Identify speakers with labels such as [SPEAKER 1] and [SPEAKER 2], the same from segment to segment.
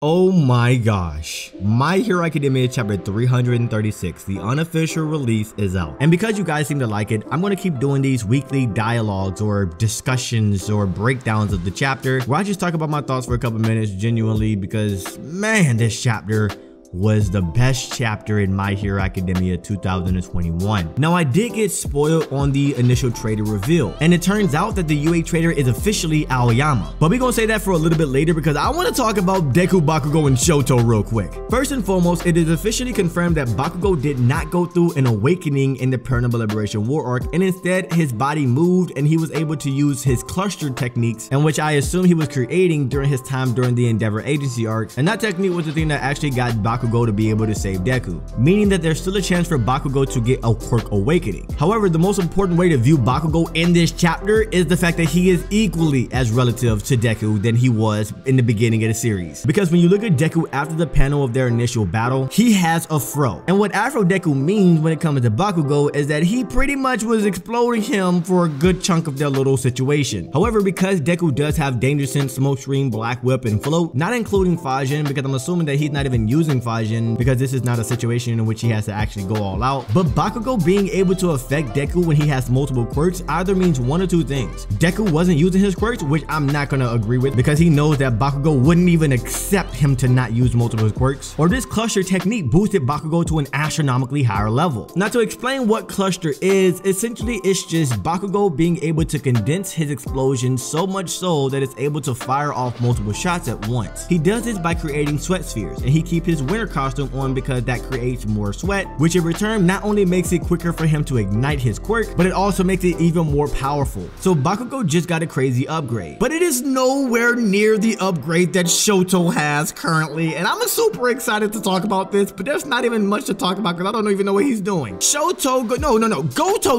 [SPEAKER 1] Oh my gosh, My Hero Academia chapter 336, the unofficial release is out. And because you guys seem to like it, I'm going to keep doing these weekly dialogues or discussions or breakdowns of the chapter where I just talk about my thoughts for a couple minutes genuinely because man, this chapter was the best chapter in My Hero Academia 2021. Now I did get spoiled on the initial traitor reveal, and it turns out that the UA traitor is officially Aoyama. But we're gonna say that for a little bit later because I want to talk about Deku, Bakugo, and Shoto real quick. First and foremost, it is officially confirmed that Bakugo did not go through an awakening in the Paranormal Liberation War arc, and instead his body moved and he was able to use his clustered techniques, and which I assume he was creating during his time during the Endeavor Agency arc, and that technique was the thing that actually got Bakugo to be able to save Deku, meaning that there's still a chance for Bakugo to get a quirk awakening. However, the most important way to view Bakugo in this chapter is the fact that he is equally as relative to Deku than he was in the beginning of the series. Because when you look at Deku after the panel of their initial battle, he has a fro. And what Afro Deku means when it comes to Bakugo is that he pretty much was exploding him for a good chunk of their little situation. However, because Deku does have Danger Sense, Smoke Screen, Black Whip, and Float, not including Fajin, because I'm assuming that he's not even using Fajin because this is not a situation in which he has to actually go all out. But Bakugo being able to affect Deku when he has multiple quirks either means one or two things. Deku wasn't using his quirks, which I'm not gonna agree with because he knows that Bakugo wouldn't even accept him to not use multiple quirks, or this cluster technique boosted Bakugo to an astronomically higher level. Now to explain what cluster is, essentially it's just Bakugo being able to condense his explosion so much so that it's able to fire off multiple shots at once. He does this by creating sweat spheres, and he keeps his winter costume on because that creates more sweat, which in return not only makes it quicker for him to ignite his quirk, but it also makes it even more powerful. So Bakugo just got a crazy upgrade, but it is nowhere near the upgrade that Shoto has currently, and I'm super excited to talk about this, but there's not even much to talk about because I don't even know what he's doing. Goto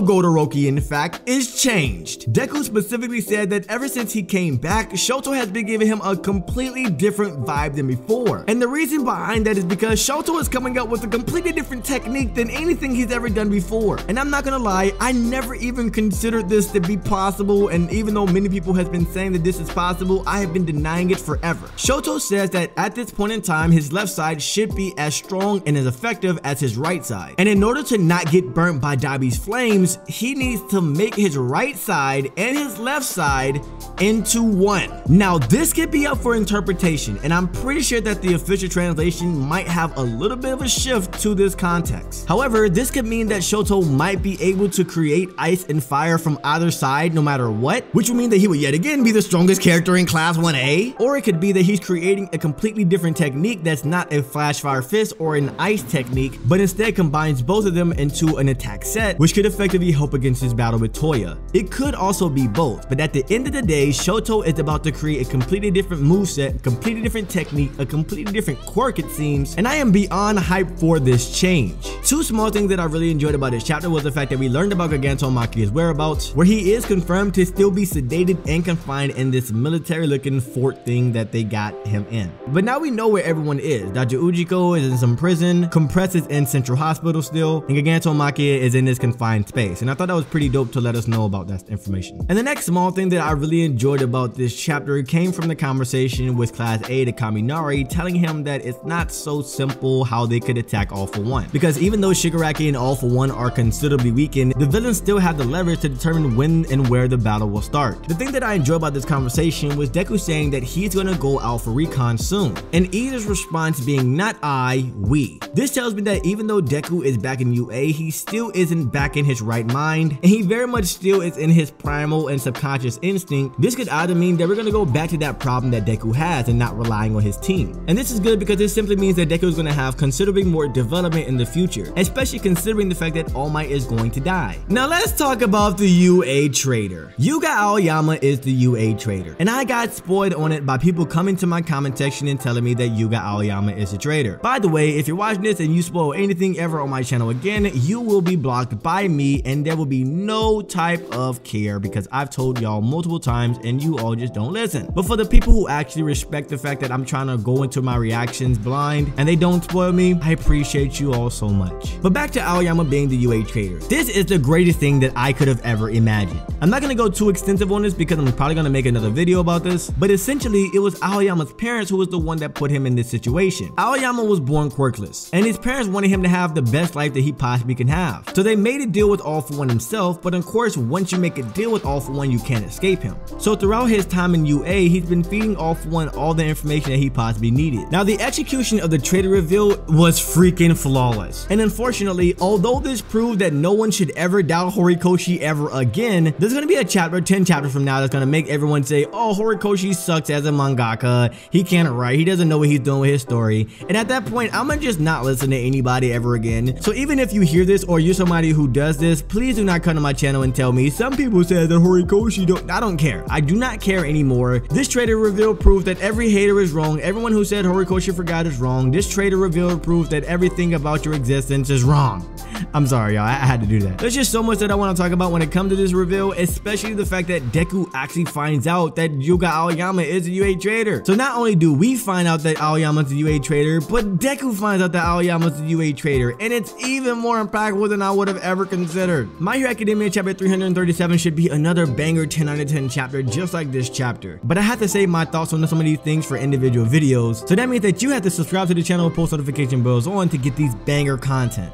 [SPEAKER 1] Godoroki, in fact, is changed. Deku specifically said that ever since he came back, Shoto has been giving him a completely different vibe than before, and the reason behind that is because Shoto is coming up with a completely different technique than anything he's ever done before. And I'm not gonna lie, I never even considered this to be possible, and even though many people have been saying that this is possible, I have been denying it forever. Shoto says that at this point in time, his left side should be as strong and as effective as his right side. And in order to not get burnt by Dabi's flames, he needs to make his right side and his left side into one. Now this could be up for interpretation, and I'm pretty sure that the official translation might have a little bit of a shift to this context. However, this could mean that Shoto might be able to create ice and fire from either side no matter what, which would mean that he would yet again be the strongest character in class 1A, or it could be that he's creating a completely different technique that's not a flash fire fist or an ice technique, but instead combines both of them into an attack set, which could effectively help against his battle with Toya. It could also be both, but at the end of the day, Shoto is about to create a completely different moveset, completely different technique, a completely different quirk it seems, and I am beyond hyped for this change. Two small things that I really enjoyed about this chapter was the fact that we learned about Gigantomachia's whereabouts, where he is confirmed to still be sedated and confined in this military looking fort thing that they got him in. But now we know where everyone is. Dr. Ujiko is in some prison, Compress is in Central Hospital still, and Gigantomachia is in this confined space, and I thought that was pretty dope to let us know about that information. And the next small thing that I really enjoyed about this chapter came from the conversation with Class A to Kaminari, telling him that it's not so simple how they could attack All For One, because even though Shigaraki and All For One are considerably weakened, the villains still have the leverage to determine when and where the battle will start. The thing that I enjoyed about this conversation was Deku saying that he's gonna go out for recon soon, and Ida's response being not I, we. This tells me that even though Deku is back in UA, he still isn't back in his right mind, and he very much still is in his primal and subconscious instinct. This could either mean that we're gonna go back to that problem that Deku has and not relying on his team. And this is good because this simply means that Deku is gonna have considerably more development in the future, especially considering the fact that All Might is going to die. Now let's talk about the UA traitor. Yuga Aoyama is the UA traitor, and I got spoiled on it by people coming to my comment section and telling me that Yuga Aoyama is a traitor. By the way, if you're watching this and you spoil anything ever on my channel again, you will be blocked by me, and there will be no type of care because I've told y'all multiple times and you all just don't listen. But for the people who actually respect the fact that I'm trying to go into my reactions blind, mind and they don't spoil me, I appreciate you all so much. But back to Aoyama being the UA traitor. This is the greatest thing that I could have ever imagined. I'm not gonna go too extensive on this because I'm probably gonna make another video about this, but essentially it was Aoyama's parents who was the one that put him in this situation. Aoyama was born quirkless, and his parents wanted him to have the best life that he possibly can have. So they made a deal with All For One himself, but of course once you make a deal with All For One, you can't escape him. So throughout his time in UA, he's been feeding All For One all the information that he possibly needed. Now the execution of the traitor reveal was freaking flawless, and unfortunately, although this proved that no one should ever doubt Horikoshi ever again, there's gonna be a chapter 10 chapters from now that's gonna make everyone say, oh, Horikoshi sucks as a mangaka, he can't write, he doesn't know what he's doing with his story, and at that point I'm gonna just not listen to anybody ever again. So even if you hear this or you're somebody who does this, please do not come to my channel and tell me some people said that Horikoshi don't. I don't care. I do not care anymore. This traitor reveal proved that every hater is wrong. Everyone who said Horikoshi forgot is wrong. This traitor reveal proves that everything about your existence is wrong. I'm sorry, y'all. I had to do that. There's just so much that I want to talk about when it comes to this reveal, especially the fact that Deku actually finds out that Yuga Aoyama is a UA traitor. So not only do we find out that Aoyama's a UA traitor, but Deku finds out that Aoyama's a UA traitor, and it's even more impactful than I would have ever considered. My Hero Academia chapter 337 should be another banger 10 out of 10 chapter just like this chapter. But I have to save my thoughts on some of these things for individual videos, so that means that you have to subscribe to the channel with post notification bells on to get these banger content.